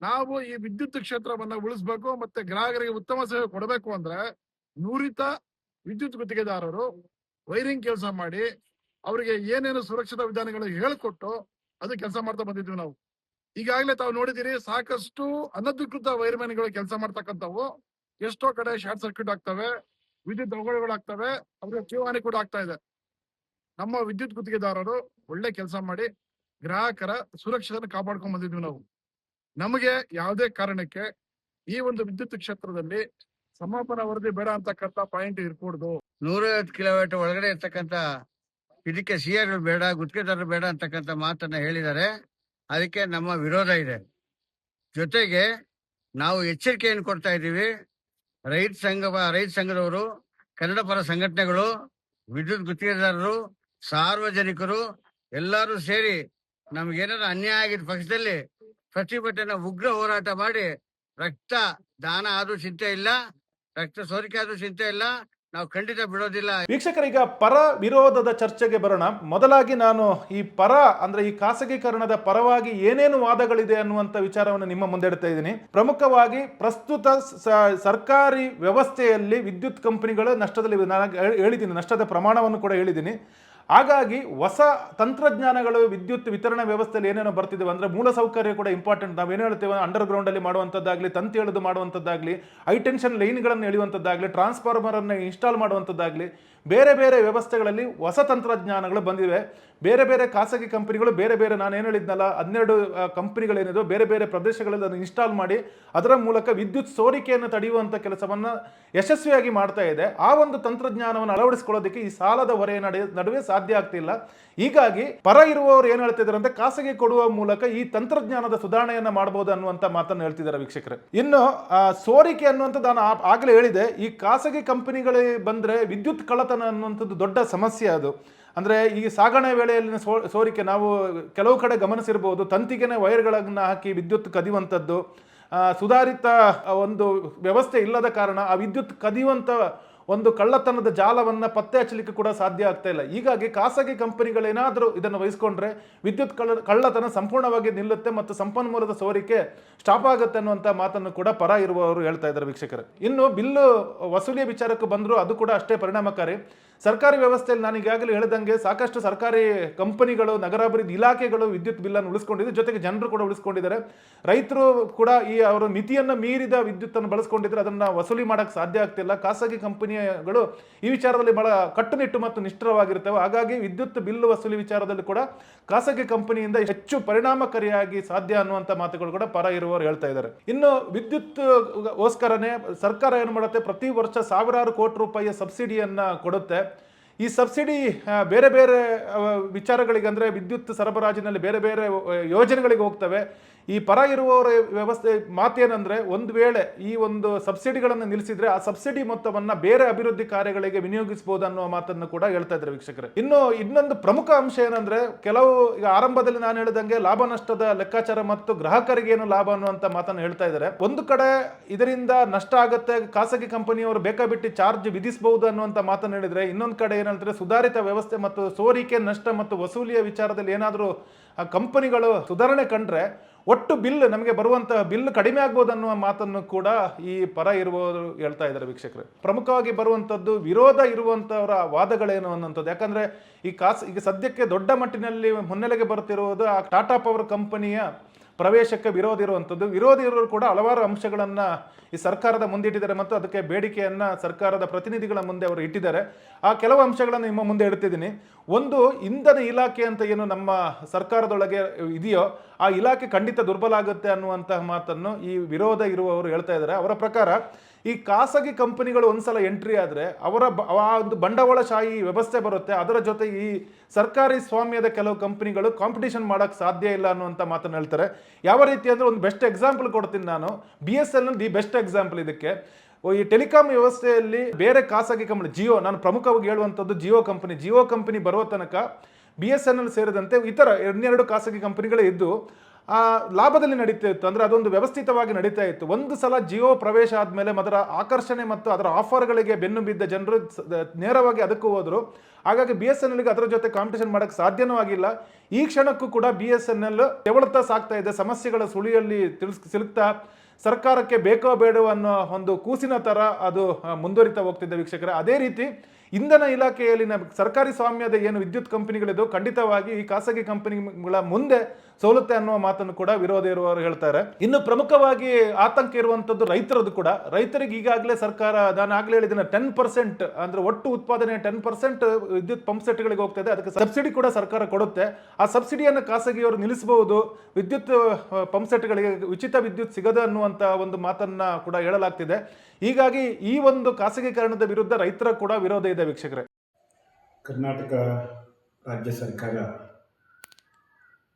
ನಾವು ಈ ವಿದ್ಯುತ್ ಕ್ಷೇತ್ರವನ್ನ ಉಳಿಸ್ಬೇಕು ಮತ್ತೆ ಗ್ರಾಹಕರಿಗೆ ಉತ್ತಮ ಸೇವೆ ಕೊಡಬೇಕು ಅಂದ್ರೆ ನುರಿತ ವಿದ್ಯುತ್ ಗುತ್ತಿಗೆದಾರರು ವೈರಿಂಗ್ ಕೆಲಸ ಮಾಡಿ ಅವರಿಗೆ ಏನೇನು ಸುರಕ್ಷತಾ ವಿಧಾನಗಳನ್ನು ಹೇಳಿಕೊಟ್ಟು ಅದು ಕೆಲಸ ಮಾಡ್ತಾ ಬಂದಿದ್ವಿ ನಾವು. ಈಗಾಗಲೇ ತಾವು ನೋಡಿದಿರಿ, ಸಾಕಷ್ಟು ಅನಧಿಕೃತ ವೈರ್ಮ್ಯಾನ್ಗಳು ಕೆಲಸ ಮಾಡ್ತಕ್ಕಂಥವು ಎಷ್ಟೋ ಕಡೆ ಶಾರ್ಟ್ ಸರ್ಕ್ಯೂಟ್ ಆಗ್ತವೆ, ವಿದ್ಯುತ್ ಅವಘಡಗಳಾಗ್ತವೆ, ಅವ್ರಿಗೆ ಜೀವಹಾನಿ ಕೂಡ ಆಗ್ತಾ ಇದೆ. ನಮ್ಮ ವಿದ್ಯುತ್ ಗುತ್ತಿಗೆದಾರರು ಒಳ್ಳೆ ಕೆಲಸ ಮಾಡಿ ಗ್ರಾಹಕರ ಸುರಕ್ಷತೆಯನ್ನು ಕಾಪಾಡ್ಕೊಂಡ್ ಬಂದಿದ್ವಿ ನಾವು. ನಮಗೆ ಯಾವುದೇ ಕಾರಣಕ್ಕೆ ಈ ಒಂದು ವಿದ್ಯುತ್ ಕ್ಷೇತ್ರದಲ್ಲಿ ಸಮಾಪನ ವರದಿ ಬೇಡ ಅಂತಕ್ಕಂಥ ಪಾಯಿಂಟ್ ಇರ್ಕೂಡ್ದು. 150 ಕಿಲೋಮೀಟರ್ ಒಳಗಡೆ ಇರ್ತಕ್ಕಂಥ ಇದಕ್ಕೆ ಸಿಆರ್ಗಳು ಬೇಡ, ಗುತ್ತಿಗೆದಾರರು ಬೇಡ ಅಂತಕ್ಕಂಥ ಮಾತನ್ನ ಹೇಳಿದ್ದಾರೆ. ಅದಕ್ಕೆ ನಮ್ಮ ವಿರೋಧ ಇದೆ. ಜೊತೆಗೆ ನಾವು ಎಚ್ಚರಿಕೆಯನ್ನು ಕೊಡ್ತಾ ಇದ್ದೀವಿ. ರೈತ ಸಂಘದವರು, ಕನ್ನಡ ಪರ ಸಂಘಟನೆಗಳು, ವಿದ್ಯುತ್ ಗುತ್ತಿಗೆದಾರರು, ಸಾರ್ವಜನಿಕರು ಎಲ್ಲರೂ ಸೇರಿ ನಮ್ಗೇನಾದ್ರು ಅನ್ಯಾಯ ಆಗಿದ್ದ ಪಕ್ಷದಲ್ಲಿ ಪ್ರತಿಭಟನೆ ಉಗ್ರ ಹೋರಾಟ ಮಾಡಿ ರಕ್ತ ದಾನ ಆದ್ರೂ ಚಿಂತೆ ಇಲ್ಲ, ರಕ್ತ ಸೋರಿಕೆ ಆದ್ರೂ ಚಿಂತೆ ಇಲ್ಲ, ನಾವು ಖಂಡಿತ ಬಿಡೋದಿಲ್ಲ. ವೀಕ್ಷಕರೀಗ ಪರ ವಿರೋಧದ ಚರ್ಚೆಗೆ ಬರೋಣ. ಮೊದಲಾಗಿ ನಾನು ಈ ಪರ ಅಂದ್ರೆ ಈ ಖಾಸಗೀಕರಣದ ಪರವಾಗಿ ಏನೇನು ವಾದಗಳಿದೆ ಅನ್ನುವಂಥ ವಿಚಾರವನ್ನು ನಿಮ್ಮ ಮುಂದೆ ಇಡ್ತಾ ಇದ್ದೀನಿ. ಪ್ರಮುಖವಾಗಿ ಪ್ರಸ್ತುತ ಸರ್ಕಾರಿ ವ್ಯವಸ್ಥೆಯಲ್ಲಿ ವಿದ್ಯುತ್ ಕಂಪನಿಗಳು ನಷ್ಟದಲ್ಲಿ, ನಾನು ಹೇಳಿದ್ದೀನಿ ನಷ್ಟದ ಪ್ರಮಾಣವನ್ನು ಕೂಡ ಹೇಳಿದ್ದೀನಿ. ಹಾಗಾಗಿ ಹೊಸ ತಂತ್ರಜ್ಞಾನಗಳು ವಿದ್ಯುತ್ ವಿತರಣಾ ವ್ಯವಸ್ಥೆಯಲ್ಲಿ ಏನೇನೋ ಬರ್ತಿದ್ದೇವೆ ಅಂದರೆ ಮೂಲಸೌಕರ್ಯ ಕೂಡ ಇಂಪಾರ್ಟೆಂಟ್. ನಾವೇನು ಹೇಳ್ತೇವೆ, ಅಂಡರ್ ಗ್ರೌಂಡಲ್ಲಿ ಮಾಡುವಂಥದ್ದಾಗಲಿ, ತಂತಿ ಎಳೆದು ಮಾಡುವಂಥದ್ದಾಗಲಿ, ಹೈ ಟೆನ್ಷನ್ ಲೈನ್ಗಳನ್ನು ಎಳೆಯುವಂಥದ್ದಾಗಲಿ, ಟ್ರಾನ್ಸ್ಫಾರ್ಮರನ್ನು ಇನ್ಸ್ಟಾಲ್ ಮಾಡುವಂಥದ್ದಾಗಲಿ, ಬೇರೆ ಬೇರೆ ವ್ಯವಸ್ಥೆಗಳಲ್ಲಿ ಹೊಸ ತಂತ್ರಜ್ಞಾನಗಳು ಬಂದಿವೆ. ಬೇರೆ ಬೇರೆ ಖಾಸಗಿ ಕಂಪನಿಗಳು ಬೇರೆ ಬೇರೆ, ನಾನು ಏನು ಹೇಳಿದ್ನಲ್ಲ 12 ಕಂಪನಿಗಳೇನಿದೆ ಬೇರೆ ಬೇರೆ ಪ್ರದೇಶಗಳಲ್ಲಿ ಅದನ್ನು ಇನ್ಸ್ಟಾಲ್ ಮಾಡಿ ಅದರ ಮೂಲಕ ವಿದ್ಯುತ್ ಸೋರಿಕೆಯನ್ನು ತಡೆಯುವಂಥ ಕೆಲಸವನ್ನು ಯಶಸ್ವಿಯಾಗಿ ಮಾಡ್ತಾ ಇದೆ. ಆ ಒಂದು ತಂತ್ರಜ್ಞಾನವನ್ನು ಅಳವಡಿಸಿಕೊಳ್ಳೋದಕ್ಕೆ ಈ ಸಾಲದ ಹೊರೆ ನಡುವೆ ಸಾಧ್ಯ ಆಗ್ತಿಲ್ಲ. ಹೀಗಾಗಿ ಪರ ಇರುವವರು ಏನು ಹೇಳ್ತಿದ್ದಾರೆ ಅಂದ್ರೆ ಖಾಸಗಿ ಕೊಡುವ ಮೂಲಕ ಈ ತಂತ್ರಜ್ಞಾನದ ಸುಧಾರಣೆಯನ್ನ ಮಾಡಬಹುದು ಅನ್ನುವಂಥ ಮಾತನ್ನು ಹೇಳ್ತಿದ್ದಾರೆ ವೀಕ್ಷಕರೇ. ಇನ್ನು ಸೋರಿಕೆ ಅನ್ನುವಂಥದ್ದು ನಾನು ಆಗಲೇ ಹೇಳಿದೆ, ಈ ಖಾಸಗಿ ಕಂಪನಿಗಳಿಗೆ ಬಂದ್ರೆ ವಿದ್ಯುತ್ ಕಳ್ಳತನ ಅನ್ನುವಂಥದ್ದು ದೊಡ್ಡ ಸಮಸ್ಯೆ. ಅದು ಅಂದರೆ ಈ ಸಾಗಣೆ ವೇಳೆಯಲ್ಲಿನ ಸೋರಿಕೆ ನಾವು ಕೆಲವು ಕಡೆ ಗಮನಿಸಿರ್ಬೋದು. ತಂತಿಗೆನೆ ವೈರ್ಗಳನ್ನು ಹಾಕಿ ವಿದ್ಯುತ್ ಕದಿಯುವಂಥದ್ದು, ಸುಧಾರಿತ ಒಂದು ವ್ಯವಸ್ಥೆ ಇಲ್ಲದ ಕಾರಣ ಆ ವಿದ್ಯುತ್ ಕದಿಯುವಂಥ ಒಂದು ಕಳ್ಳತನದ ಜಾಲವನ್ನು ಪತ್ತೆ ಹಚ್ಚಲಿಕ್ಕೆ ಕೂಡ ಸಾಧ್ಯ ಆಗ್ತಾ ಇಲ್ಲ. ಹೀಗಾಗಿ ಖಾಸಗಿ ಕಂಪನಿಗಳೇನಾದರೂ ಇದನ್ನು ವಹಿಸ್ಕೊಂಡ್ರೆ ವಿದ್ಯುತ್ ಕಳ್ಳತನ ಸಂಪೂರ್ಣವಾಗಿ ನಿಲ್ಲುತ್ತೆ ಮತ್ತು ಸಂಪನ್ಮೂಲದ ಸೋರಿಕೆ ಸ್ಟಾಪ್ ಆಗುತ್ತೆ ಅನ್ನುವಂಥ ಮಾತನ್ನು ಕೂಡ ಪರ ಇರುವವರು ಹೇಳ್ತಾ ಇದ್ದಾರೆ ವೀಕ್ಷಕರು. ಇನ್ನು ಬಿಲ್ಲು ವಸೂಲಿಯ ವಿಚಾರಕ್ಕೆ ಬಂದರೂ ಅದು ಕೂಡ ಅಷ್ಟೇ ಪರಿಣಾಮಕಾರಿ. ಸರ್ಕಾರಿ ವ್ಯವಸ್ಥೆಯಲ್ಲಿ ನಾನು ಈಗಾಗಲೇ ಹೇಳಿದಂಗೆ ಸಾಕಷ್ಟು ಸರ್ಕಾರಿ ಕಂಪನಿಗಳು, ನಗರಾಭಿವೃದ್ಧಿ ಇಲಾಖೆಗಳು ವಿದ್ಯುತ್ ಬಿಲ್ಲನ್ನು ಉಳಿಸ್ಕೊಂಡಿದೆ, ಜೊತೆಗೆ ಜನರು ಕೂಡ ಉಳಿಸ್ಕೊಂಡಿದ್ದಾರೆ. ರೈತರು ಕೂಡ ಈ ಅವರ ಮಿತಿಯನ್ನು ಮೀರಿದ ವಿದ್ಯುತ್ತನ್ನು ಬಳಸ್ಕೊಂಡಿದ್ರೆ ಅದನ್ನು ವಸೂಲಿ ಮಾಡೋಕ್ಕೆ ಸಾಧ್ಯ ಆಗ್ತಿಲ್ಲ. ಖಾಸಗಿ ಕಂಪನಿಗಳು ಈ ವಿಚಾರದಲ್ಲಿ ಬಹಳ ಕಟ್ಟುನಿಟ್ಟು ಮತ್ತು ನಿಷ್ಠರವಾಗಿರ್ತವೆ. ಹಾಗಾಗಿ ವಿದ್ಯುತ್ ಬಿಲ್ ವಸೂಲಿ ವಿಚಾರದಲ್ಲಿ ಕೂಡ ಖಾಸಗಿ ಕಂಪನಿಯಿಂದ ಹೆಚ್ಚು ಪರಿಣಾಮಕಾರಿಯಾಗಿ ಸಾಧ್ಯ ಅನ್ನುವಂಥ ಮಾತುಗಳು ಕೂಡ ಪರ ಇರುವವರು ಹೇಳ್ತಾ ಇದ್ದಾರೆ. ಇನ್ನು ವಿದ್ಯುತ್ ಗೋಸ್ಕರನೇ ಸರ್ಕಾರ ಏನು ಮಾಡುತ್ತೆ, ಪ್ರತಿ ವರ್ಷ ಸಾವಿರಾರು ಕೋಟಿ ರೂಪಾಯಿಯ ಸಬ್ಸಿಡಿಯನ್ನ ಕೊಡುತ್ತೆ. ಈ ಸಬ್ಸಿಡಿ ಬೇರೆ ಬೇರೆ ವಿಚಾರಗಳಿಗೆ ಅಂದರೆ ವಿದ್ಯುತ್ ಸರಬರಾಜಿನಲ್ಲಿ ಬೇರೆ ಬೇರೆ ಯೋಜನೆಗಳಿಗೆ ಹೋಗ್ತವೆ. ಈ ಪರ ಇರುವವರ ವ್ಯವಸ್ಥೆ ಮಾತೇನೆಂದರೆ, ಒಂದು ವೇಳೆ ಈ ಒಂದು ಸಬ್ಸಿಡಿಗಳನ್ನು ನಿಲ್ಲಿಸಿದ್ರೆ ಆ ಸಬ್ಸಿಡಿ ಮೊತ್ತವನ್ನು ಬೇರೆ ಅಭಿವೃದ್ಧಿ ಕಾರ್ಯಗಳಿಗೆ ವಿನಿಯೋಗಿಸಬಹುದು ಅನ್ನುವ ಮಾತನ್ನು ಕೂಡ ಹೇಳ್ತಾ ಇದ್ದಾರೆ ವೀಕ್ಷಕರೇ. ಇನ್ನು ಇನ್ನೊಂದು ಪ್ರಮುಖ ಅಂಶ ಏನಂದ್ರೆ, ಕೆಲವು ಈಗ ಆರಂಭದಲ್ಲಿ ನಾನು ಹೇಳಿದಂಗೆ ಲಾಭ ನಷ್ಟದ ಲೆಕ್ಕಾಚಾರ ಮತ್ತು ಗ್ರಾಹಕರಿಗೆ ಏನು ಲಾಭ ಅನ್ನುವಂಥ ಮಾತನ್ನು ಹೇಳ್ತಾ ಇದ್ದಾರೆ. ಒಂದು ಕಡೆ ಇದರಿಂದ ನಷ್ಟ ಆಗುತ್ತೆ, ಖಾಸಗಿ ಕಂಪನಿಯವರು ಬೇಕಾಬಿಟ್ಟು ಚಾರ್ಜ್ ವಿಧಿಸಬಹುದು ಅನ್ನುವಂಥ ಮಾತನ್ನು ಹೇಳಿದ್ರೆ, ಇನ್ನೊಂದು ಕಡೆ ಏನಂದ್ರೆ ಸುಧಾರಿತ ವ್ಯವಸ್ಥೆ ಮತ್ತು ಸೋರಿಕೆ ನಷ್ಟ ಮತ್ತು ವಸೂಲಿಯ ವಿಚಾರದಲ್ಲಿ ಏನಾದರೂ ಕಂಪನಿಗಳು ಸುಧಾರಣೆ ಕಂಡ್ರೆ ಒಟ್ಟು ಬಿಲ್ ನಮಗೆ ಬರುವಂತಹ ಬಿಲ್ ಕಡಿಮೆ ಆಗ್ಬೋದು ಅನ್ನುವ ಮಾತನ್ನು ಕೂಡ ಈ ಪರ ಇರುವವರು ಹೇಳ್ತಾ ಇದ್ದಾರೆ ವೀಕ್ಷಕರು. ಪ್ರಮುಖವಾಗಿ ಬರುವಂಥದ್ದು ವಿರೋಧ ಇರುವಂಥವರ ವಾದಗಳೇನು ಅನ್ನುವಂಥದ್ದು. ಯಾಕಂದ್ರೆ ಈಗ ಸದ್ಯಕ್ಕೆ ದೊಡ್ಡ ಮಟ್ಟಿನಲ್ಲಿ ಮುನ್ನೆಲೆಗೆ ಬರ್ತಿರುವುದು ಆ ಟಾಟಾ ಪವರ್ ಕಂಪನಿಯ ಪ್ರವೇಶಕ್ಕೆ ವಿರೋಧ ಇರುವಂಥದ್ದು. ವಿರೋಧಿ ಇರೋರು ಕೂಡ ಹಲವಾರು ಅಂಶಗಳನ್ನು ಈ ಸರ್ಕಾರದ ಮುಂದೆ ಇಟ್ಟಿದ್ದಾರೆ ಮತ್ತು ಅದಕ್ಕೆ ಬೇಡಿಕೆಯನ್ನು ಸರ್ಕಾರದ ಪ್ರತಿನಿಧಿಗಳ ಮುಂದೆ ಅವರು ಇಟ್ಟಿದ್ದಾರೆ. ಆ ಕೆಲವು ಅಂಶಗಳನ್ನು ನಿಮ್ಮ ಮುಂದೆ ಇಡ್ತಿದ್ದೀನಿ. ಒಂದು, ಇಂಧನ ಇಲಾಖೆ ಅಂತ ಏನು ನಮ್ಮ ಸರ್ಕಾರದೊಳಗೆ ಇದೆಯೋ ಆ ಇಲಾಖೆ ಖಂಡಿತ ದುರ್ಬಲ ಆಗುತ್ತೆ ಅನ್ನುವಂತಹ ಮಾತನ್ನು ಈ ವಿರೋಧ ಇರುವವರು ಹೇಳ್ತಾ ಇದ್ದಾರೆ. ಅವರ ಪ್ರಕಾರ ಈ ಖಾಸಗಿ ಕಂಪನಿಗಳು ಒಂದ್ಸಲ ಎಂಟ್ರಿ ಆದರೆ ಆ ಒಂದು ಬಂಡವಾಳಶಾಹಿ ವ್ಯವಸ್ಥೆ ಬರುತ್ತೆ. ಅದರ ಜೊತೆ ಈ ಸರ್ಕಾರಿ ಸ್ವಾಮ್ಯದ ಕೆಲವು ಕಂಪನಿಗಳು ಕಾಂಪಿಟೇಷನ್ ಮಾಡೋಕ್ಕೆ ಸಾಧ್ಯ ಇಲ್ಲ ಅನ್ನುವಂಥ ಮಾತನ್ನು ಹೇಳ್ತಾರೆ. ಯಾವ ರೀತಿ ಅಂದರೆ, ಒಂದು ಬೆಸ್ಟ್ ಎಕ್ಸಾಂಪಲ್ ಕೊಡ್ತೀನಿ ನಾನು. BSNL ದಿ ಬೆಸ್ಟ್ ಎಕ್ಸಾಂಪಲ್ ಇದಕ್ಕೆ. ಈ ಟೆಲಿಕಾಂ ವ್ಯವಸ್ಥೆಯಲ್ಲಿ ಬೇರೆ ಖಾಸಗಿ ಕಂಪನಿ ಜಿಯೋ, ನಾನು ಪ್ರಮುಖವಾಗಿ ಹೇಳುವಂಥದ್ದು ಜಿಯೋ ಕಂಪನಿ ಬರುವ ತನಕ BSNL ಸೇರಿದಂತೆ ಇತರ 12 ಖಾಸಗಿ ಕಂಪನಿಗಳೇ ಇದ್ದು ಆ ಲಾಭದಲ್ಲಿ ನಡೀತಾ ಇತ್ತು. ಅಂದರೆ ಅದೊಂದು ವ್ಯವಸ್ಥಿತವಾಗಿ ನಡೀತಾ ಇತ್ತು. ಒಂದು ಸಲ ಜಿಯೋ ಪ್ರವೇಶ ಆದಮೇಲೆ ಅದರ ಆಕರ್ಷಣೆ ಮತ್ತು ಅದರ ಆಫರ್ಗಳಿಗೆ ಬೆನ್ನು ಬಿದ್ದ ಜನರು ನೇರವಾಗಿ ಅದಕ್ಕೂ ಹೋದರು. ಹಾಗಾಗಿ BSNLಗೆ ಅದರ ಜೊತೆ ಕಾಂಪಿಟೇಷನ್ ಮಾಡೋಕ್ಕೆ ಸಾಧ್ಯನೂ ಆಗಿಲ್ಲ. ಈ ಕ್ಷಣಕ್ಕೂ ಕೂಡ BSNL ತೆವಳುತ್ತಾ ಸಾಕ್ತಾ ಇದೆ. ಸಮಸ್ಯೆಗಳ ಸುಳಿಯಲ್ಲಿ ಸಿಲುಕ್ತಾ ಸರ್ಕಾರಕ್ಕೆ ಬೇಕೋ ಬೇಡವೋ ಅನ್ನೋ ಒಂದು ಕೂಸಿನ ಥರ ಅದು ಮುಂದುವರಿತಾ ಹೋಗ್ತಿದ್ದ ವೀಕ್ಷಕರೇ. ಅದೇ ರೀತಿ ಇಂಧನ ಇಲಾಖೆಯಲ್ಲಿನ ಸರ್ಕಾರಿ ಸ್ವಾಮ್ಯದ ಏನು ವಿದ್ಯುತ್ ಕಂಪನಿಗಳಿದ್ದು ಖಂಡಿತವಾಗಿ ಈ ಖಾಸಗಿ ಕಂಪನಿಗಳ ಮುಂದೆ ಸೋಲುತ್ತೆ ಅನ್ನುವ ಮಾತನ್ನು ಕೂಡ ವಿರೋಧ ಇರುವವರು ಹೇಳ್ತಾರೆ. ಇನ್ನು ಪ್ರಮುಖವಾಗಿ ಆತಂಕ ಇರುವಂತದ್ದು ರೈತರದ್ದು ಕೂಡ. ರೈತರಿಗೆ ಈಗಾಗಲೇ ಸರ್ಕಾರ, ನಾನು ಆಗ್ಲೇ ಹೇಳಿದ್ದೀನಿ, 10% ಅಂದ್ರೆ ಒಟ್ಟು ಉತ್ಪಾದನೆ 10% ವಿದ್ಯುತ್ ಪಂಪ್ ಸೆಟ್ಗಳಿಗೆ ಹೋಗ್ತದೆ. ಅದಕ್ಕೆ ಸಬ್ಸಿಡಿ ಕೂಡ ಸರ್ಕಾರ ಕೊಡುತ್ತೆ. ಆ ಸಬ್ಸಿಡಿಯನ್ನು ಖಾಸಗಿಯವರು ನಿಲ್ಲಿಸಬಹುದು, ವಿದ್ಯುತ್ ಪಂಪ್ ಸೆಟ್ಗಳಿಗೆ ಉಚಿತ ವಿದ್ಯುತ್ ಸಿಗದ ಅನ್ನುವಂತ ಒಂದು ಮಾತನ್ನ ಕೂಡ ಹೇಳಲಾಗ್ತಿದೆ. ಹೀಗಾಗಿ ಈ ಒಂದು ಖಾಸಗೀಕರಣದ ವಿರುದ್ಧ ರೈತರ ಕೂಡ ವಿರೋಧ ಇದೆ ವೀಕ್ಷಕರೇ. ಕರ್ನಾಟಕ ರಾಜ್ಯ ಸರ್ಕಾರ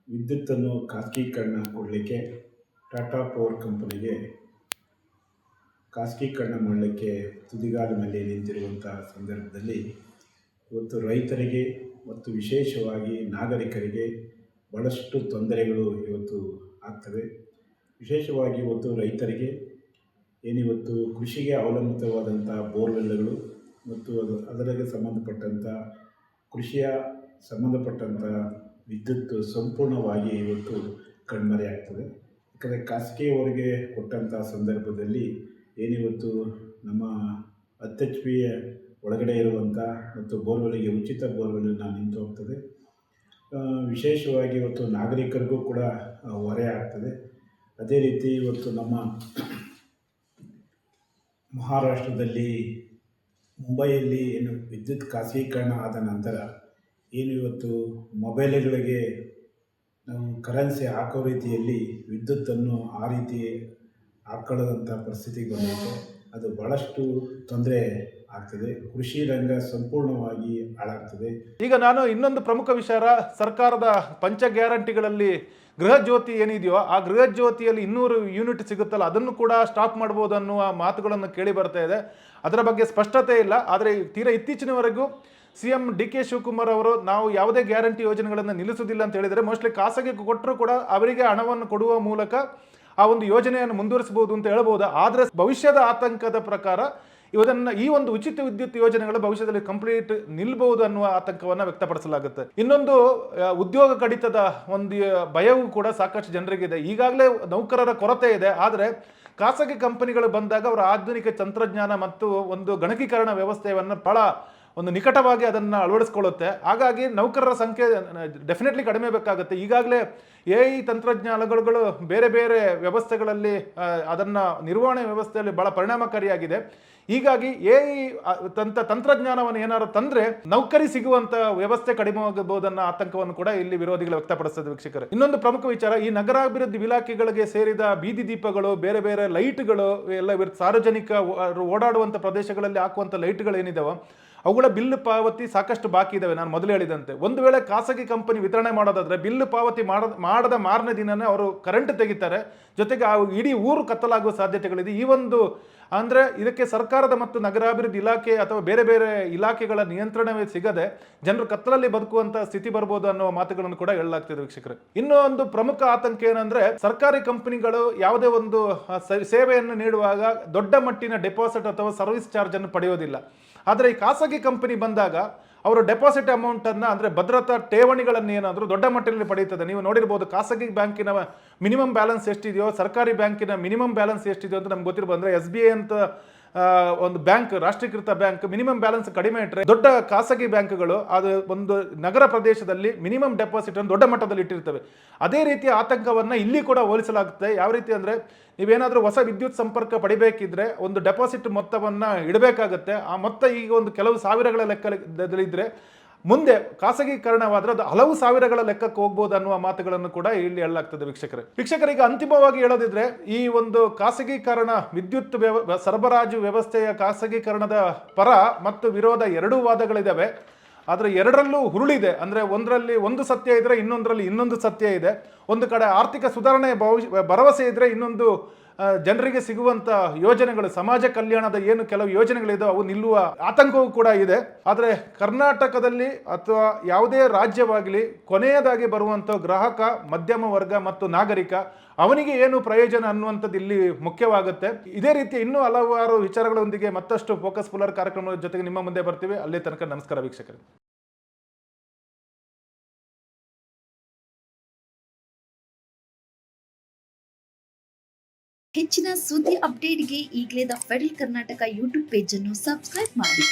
ವಿದ್ಯುತ್ತನ್ನು ಖಾಸಗೀಕರಣ ಕೊಡಲಿಕ್ಕೆ ಟಾಟಾ ಪವರ್ ಕಂಪನಿಗೆ ಖಾಸಗೀಕರಣ ಮಾಡಲಿಕ್ಕೆ ತುದಿಗಾಲಿನಲ್ಲಿ ನಿಂತಿರುವಂಥ ಸಂದರ್ಭದಲ್ಲಿ ಇವತ್ತು ರೈತರಿಗೆ ಮತ್ತು ವಿಶೇಷವಾಗಿ ನಾಗರಿಕರಿಗೆ ಭಾಳಷ್ಟು ತೊಂದರೆಗಳು ಇವತ್ತು ಆಗ್ತವೆ. ವಿಶೇಷವಾಗಿ ಇವತ್ತು ರೈತರಿಗೆ ಏನಿವತ್ತು ಕೃಷಿಗೆ ಅವಲಂಬಿತವಾದಂಥ ಬೋರ್ವೆಲ್ಗಳು ಮತ್ತು ಅದರಿಗೆ ಸಂಬಂಧಪಟ್ಟಂಥ ಕೃಷಿಯ ಸಂಬಂಧಪಟ್ಟಂಥ ವಿದ್ಯುತ್ ಸಂಪೂರ್ಣವಾಗಿ ಇವತ್ತು ಕಣ್ಮರೆಯಾಗ್ತದೆ. ಯಾಕಂದರೆ ಖಾಸಗಿಯವರಿಗೆ ಕೊಟ್ಟಂಥ ಸಂದರ್ಭದಲ್ಲಿ ಏನಿವತ್ತು ನಮ್ಮ 10 HP ಒಳಗಡೆ ಇರುವಂಥ ಮತ್ತು ಬೋರ್ವೆಲ್ಗೆ ಉಚಿತ ಬೋರ್ವೆಲ್ನ ನಿಂತು ಹೋಗ್ತದೆ. ವಿಶೇಷವಾಗಿ ಇವತ್ತು ನಾಗರಿಕರಿಗೂ ಕೂಡ ಹೊರೆ ಆಗ್ತದೆ. ಅದೇ ರೀತಿ ಇವತ್ತು ನಮ್ಮ ಮಹಾರಾಷ್ಟ್ರದಲ್ಲಿ ಮುಂಬೈಯಲ್ಲಿ ಏನು ವಿದ್ಯುತ್ ಖಾಸಗೀಕರಣ ಆದ ನಂತರ ಏನು ಇವತ್ತು ಮೊಬೈಲ್ಗಳಿಗೆ ನಾವು ಕರೆನ್ಸಿ ಹಾಕೋ ರೀತಿಯಲ್ಲಿ ವಿದ್ಯುತ್ತನ್ನು ಆ ರೀತಿ ಹಾಕೊಳ್ಳೋದಂಥ ಪರಿಸ್ಥಿತಿಗೆ ಬಂದಿದೆ. ಅದು ಭಾಳಷ್ಟು ತೊಂದರೆ ಆಗ್ತದೆ. ಕೃಷಿ ರಂಗ ಸಂಪೂರ್ಣವಾಗಿ ಹಾಳಾಗ್ತದೆ. ಈಗ ನಾನು ಇನ್ನೊಂದು ಪ್ರಮುಖ ವಿಚಾರ, ಸರ್ಕಾರದ ಪಂಚ ಗ್ಯಾರಂಟಿಗಳಲ್ಲಿ ಗೃಹ ಜ್ಯೋತಿ ಏನಿದೆಯೋ ಆ ಗೃಹ ಜ್ಯೋತಿಯಲ್ಲಿ 200 ಯೂನಿಟ್ ಸಿಗುತ್ತಲ್ಲ, ಅದನ್ನು ಕೂಡ ಸ್ಟಾಪ್ ಮಾಡ್ಬೋದು ಅನ್ನುವ ಮಾತುಗಳನ್ನು ಕೇಳಿ ಬರ್ತಾ ಇದೆ. ಅದರ ಬಗ್ಗೆ ಸ್ಪಷ್ಟತೆ ಇಲ್ಲ. ಆದರೆ ತೀರಾ ಇತ್ತೀಚಿನವರೆಗೂ CM DK ಶಿವಕುಮಾರ್ ಅವರು ನಾವು ಯಾವುದೇ ಗ್ಯಾರಂಟಿ ಯೋಜನೆಗಳನ್ನು ನಿಲ್ಲಿಸುವುದಿಲ್ಲ ಅಂತ ಹೇಳಿದರೆ, ಮೋಸ್ಟ್ಲಿ ಖಾಸಗಿ ಕೊಟ್ಟರು ಕೂಡ ಅವರಿಗೆ ಹಣವನ್ನು ಕೊಡುವ ಮೂಲಕ ಆ ಒಂದು ಯೋಜನೆಯನ್ನು ಮುಂದುವರಿಸಬಹುದು ಅಂತ ಹೇಳ್ಬೋದು. ಆದರೆ ಭವಿಷ್ಯದ ಆತಂಕದ ಪ್ರಕಾರ ಈ ಒಂದು ಉಚಿತ ವಿದ್ಯುತ್ ಯೋಜನೆಗಳು ಭವಿಷ್ಯದಲ್ಲಿ ಕಂಪ್ಲೀಟ್ ನಿಲ್ಬಹುದು ಅನ್ನುವ ಆತಂಕವನ್ನು ವ್ಯಕ್ತಪಡಿಸಲಾಗುತ್ತೆ. ಇನ್ನೊಂದು ಉದ್ಯೋಗ ಕಡಿತದ ಒಂದು ಭಯವೂ ಕೂಡ ಸಾಕಷ್ಟು ಜನರಿಗಿದೆ. ಈಗಾಗಲೇ ನೌಕರರ ಕೊರತೆ ಇದೆ. ಆದರೆ ಖಾಸಗಿ ಕಂಪನಿಗಳು ಬಂದಾಗ ಅವರ ಆಧುನಿಕ ತಂತ್ರಜ್ಞಾನ ಮತ್ತು ಒಂದು ಗಣಕೀಕರಣ ವ್ಯವಸ್ಥೆಯನ್ನು ಬಹಳ ಒಂದು ನಿಕಟವಾಗಿ ಅದನ್ನು ಅಳವಡಿಸ್ಕೊಳ್ಳುತ್ತೆ. ಹಾಗಾಗಿ ನೌಕರರ ಸಂಖ್ಯೆ ಡೆಫಿನೆಟ್ಲಿ ಕಡಿಮೆ ಬೇಕಾಗುತ್ತೆ. ಈಗಾಗಲೇ AI ತಂತ್ರಜ್ಞಾನಗಳು ಬೇರೆ ಬೇರೆ ವ್ಯವಸ್ಥೆಗಳಲ್ಲಿ ಅದನ್ನು ನಿರ್ವಹಣೆ ವ್ಯವಸ್ಥೆಯಲ್ಲಿ ಬಹಳ ಪರಿಣಾಮಕಾರಿಯಾಗಿದೆ. ಹೀಗಾಗಿ AI ತಂತ್ರಜ್ಞಾನವನ್ನು ಏನಾದ್ರು ತಂದ್ರೆ ನೌಕರಿ ಸಿಗುವಂತ ವ್ಯವಸ್ಥೆ ಕಡಿಮೆ ಆಗಬಹುದನ್ನ ಆತಂಕವನ್ನು ಕೂಡ ಇಲ್ಲಿ ವಿರೋಧಿಗಳು ವ್ಯಕ್ತಪಡಿಸ್ತದೆ ವೀಕ್ಷಕರೇ. ಇನ್ನೊಂದು ಪ್ರಮುಖ ವಿಚಾರ, ಈ ನಗರಾಭಿವೃದ್ಧಿ ಇಲಾಖೆಗಳಿಗೆ ಸೇರಿದ ಬೀದಿ ದೀಪಗಳು, ಬೇರೆ ಬೇರೆ ಲೈಟ್ಗಳು ಎಲ್ಲ ಸಾರ್ವಜನಿಕ ಓಡಾಡುವಂತ ಪ್ರದೇಶಗಳಲ್ಲಿ ಹಾಕುವಂತ ಲೈಟ್ಗಳು ಏನಿದಾವ ಅವುಗಳ ಬಿಲ್ ಪಾವತಿ ಸಾಕಷ್ಟು ಬಾಕಿ ಇದಾವೆ. ನಾನು ಮೊದಲು ಹೇಳಿದಂತೆ ಒಂದು ವೇಳೆ ಖಾಸಗಿ ಕಂಪನಿ ವಿತರಣೆ ಮಾಡೋದಾದ್ರೆ ಬಿಲ್ ಪಾವತಿ ಮಾಡದ ಮಾರನೇ ದಿನನೇ ಅವರು ಕರೆಂಟ್ ತೆಗಿತಾರೆ. ಜೊತೆಗೆ ಆ ಇಡೀ ಊರು ಕತ್ತಲಾಗುವ ಸಾಧ್ಯತೆಗಳಿದೆ. ಈ ಒಂದು ಅಂದರೆ ಇದಕ್ಕೆ ಸರ್ಕಾರದ ಮತ್ತು ನಗರಾಭಿವೃದ್ಧಿ ಇಲಾಖೆ ಅಥವಾ ಬೇರೆ ಬೇರೆ ಇಲಾಖೆಗಳ ನಿಯಂತ್ರಣವೇ ಸಿಗದೆ ಜನರು ಕತ್ತಲಲ್ಲಿ ಬದುಕುವಂತ ಸ್ಥಿತಿ ಬರ್ಬೋದು ಅನ್ನುವ ಮಾತುಗಳನ್ನು ಕೂಡ ಹೇಳಲಾಗ್ತಿದೆ ವೀಕ್ಷಕರೇ. ಇನ್ನೂ ಒಂದು ಪ್ರಮುಖ ಆತಂಕ ಏನಂದ್ರೆ, ಸರ್ಕಾರಿ ಕಂಪನಿಗಳು ಯಾವುದೇ ಒಂದು ಸೇವೆಯನ್ನು ನೀಡುವಾಗ ದೊಡ್ಡ ಮಟ್ಟಿನ ಡೆಪಾಸಿಟ್ ಅಥವಾ ಸರ್ವಿಸ್ ಚಾರ್ಜ್ ಅನ್ನು ಪಡೆಯೋದಿಲ್ಲ. ಆದರೆ ಈ ಖಾಸಗಿ ಕಂಪನಿ ಬಂದಾಗ ಅವರು ಡೆಪಾಸಿಟ್ ಅಮೌಂಟ್ ಅನ್ನ ಅಂದ್ರೆ ಭದ್ರತಾ ಠೇವಣಿಗಳನ್ನು ಏನಾದರೂ ದೊಡ್ಡ ಮಟ್ಟದಲ್ಲಿ ಪಡೆಯುತ್ತದೆ. ನೀವು ನೋಡಿರ್ಬೋದು, ಖಾಸಗಿ ಬ್ಯಾಂಕಿನ ಮಿನಿಮಮ್ ಬ್ಯಾಲೆನ್ಸ್ ಎಷ್ಟಿದೆಯೋ, ಸರ್ಕಾರಿ ಬ್ಯಾಂಕಿನ ಮಿನಿಮಮ್ ಬ್ಯಾಲೆನ್ಸ್ ಎಷ್ಟಿದೆಯೋ ಅಂತ ನಮ್ಗೆ ಗೊತ್ತಿರ್ಬೋದು. ಅಂದ್ರೆ SBI ಅಂತ ಒಂದು ಬ್ಯಾಂಕ್, ರಾಷ್ಟ್ರೀಕೃತ ಬ್ಯಾಂಕ್, ಮಿನಿಮಮ್ ಬ್ಯಾಲೆನ್ಸ್ ಕಡಿಮೆ ಇಟ್ಟರೆ ದೊಡ್ಡ ಖಾಸಗಿ ಬ್ಯಾಂಕ್ಗಳು ಅದು ಒಂದು ನಗರ ಪ್ರದೇಶದಲ್ಲಿ ಮಿನಿಮಮ್ ಡೆಪಾಸಿಟ್ ಅನ್ನು ದೊಡ್ಡ ಮಟ್ಟದಲ್ಲಿ ಇಟ್ಟಿರ್ತವೆ. ಅದೇ ರೀತಿಯ ಆತಂಕವನ್ನ ಇಲ್ಲಿ ಕೂಡ ಹೋಲಿಸಲಾಗುತ್ತೆ. ಯಾವ ರೀತಿ ಅಂದ್ರೆ, ನೀವೇನಾದ್ರೂ ಹೊಸ ವಿದ್ಯುತ್ ಸಂಪರ್ಕ ಪಡಿಬೇಕಿದ್ರೆ ಒಂದು ಡೆಪಾಸಿಟ್ ಮೊತ್ತವನ್ನ ಇಡಬೇಕಾಗತ್ತೆ. ಆ ಮೊತ್ತ ಈಗ ಒಂದು ಕೆಲವು ಸಾವಿರಗಳ ಲೆಕ್ಕದಲ್ಲಿದ್ರೆ ಮುಂದೆ ಖಾಸಗೀಕರಣವಾದ್ರೆ ಅದು ಹಲವು ಸಾವಿರಗಳ ಲೆಕ್ಕಕ್ಕೆ ಹೋಗ್ಬೋದು ಅನ್ನುವ ಮಾತುಗಳನ್ನು ಕೂಡ ಇಲ್ಲಿ ಹೇಳಲಾಗ್ತದೆ ವೀಕ್ಷಕರಿಗೆ. ಅಂತಿಮವಾಗಿ ಹೇಳೋದಿದ್ರೆ, ಈ ಒಂದು ಖಾಸಗೀಕರಣ, ವಿದ್ಯುತ್ ಸರಬರಾಜು ವ್ಯವಸ್ಥೆಯ ಖಾಸಗೀಕರಣದ ಪರ ಮತ್ತು ವಿರೋಧ ಎರಡೂ ವಾದಗಳಿದ್ದಾವೆ. ಆದರೆ ಎರಡರಲ್ಲೂ ಹುರುಳಿದೆ. ಅಂದರೆ ಒಂದರಲ್ಲಿ ಒಂದು ಸತ್ಯ ಇದ್ರೆ ಇನ್ನೊಂದರಲ್ಲಿ ಇನ್ನೊಂದು ಸತ್ಯ ಇದೆ. ಒಂದು ಕಡೆ ಆರ್ಥಿಕ ಸುಧಾರಣೆ ಭರವಸೆ ಇದ್ರೆ ಇನ್ನೊಂದು ಜನರಿಗೆ ಸಿಗುವಂತ ಯೋಜನೆಗಳು, ಸಮಾಜ ಕಲ್ಯಾಣದ ಏನು ಕೆಲವು ಯೋಜನೆಗಳಿದಾವೆ ಅವು ನಿಲ್ಲುವ ಆತಂಕವೂ ಕೂಡ ಇದೆ. ಆದರೆ ಕರ್ನಾಟಕದಲ್ಲಿ ಅಥವಾ ಯಾವುದೇ ರಾಜ್ಯವಾಗಲಿ ಕೊನೆಯದಾಗಿ ಬರುವಂಥ ಗ್ರಾಹಕ, ಮಧ್ಯಮ ವರ್ಗ ಮತ್ತು ನಾಗರಿಕ, ಅವನಿಗೆ ಏನು ಪ್ರಯೋಜನ ಅನ್ನುವಂಥದ್ದು ಇಲ್ಲಿ ಮುಖ್ಯವಾಗುತ್ತೆ. ಇದೇ ರೀತಿ ಇನ್ನೂ ಹಲವಾರು ವಿಚಾರಗಳೊಂದಿಗೆ ಮತ್ತಷ್ಟು ಫೋಕಸ್ ಪುಲ್ಲರ್ ಕಾರ್ಯಕ್ರಮದ ಜೊತೆಗೆ ನಿಮ್ಮ ಮುಂದೆ ಬರ್ತೀವಿ. ಅಲ್ಲಿ ತನಕ ನಮಸ್ಕಾರ ವೀಕ್ಷಕರೇ. ಹೆಚ್ಚಿನ ಸುದ್ದಿ ಅಪ್ಡೇಟ್ಗೆ ಈಗಲೇ the federal Karnataka YouTube page ಅನ್ನು ಸಬ್ಸ್ಕ್ರೈಬ್ ಮಾಡಿ.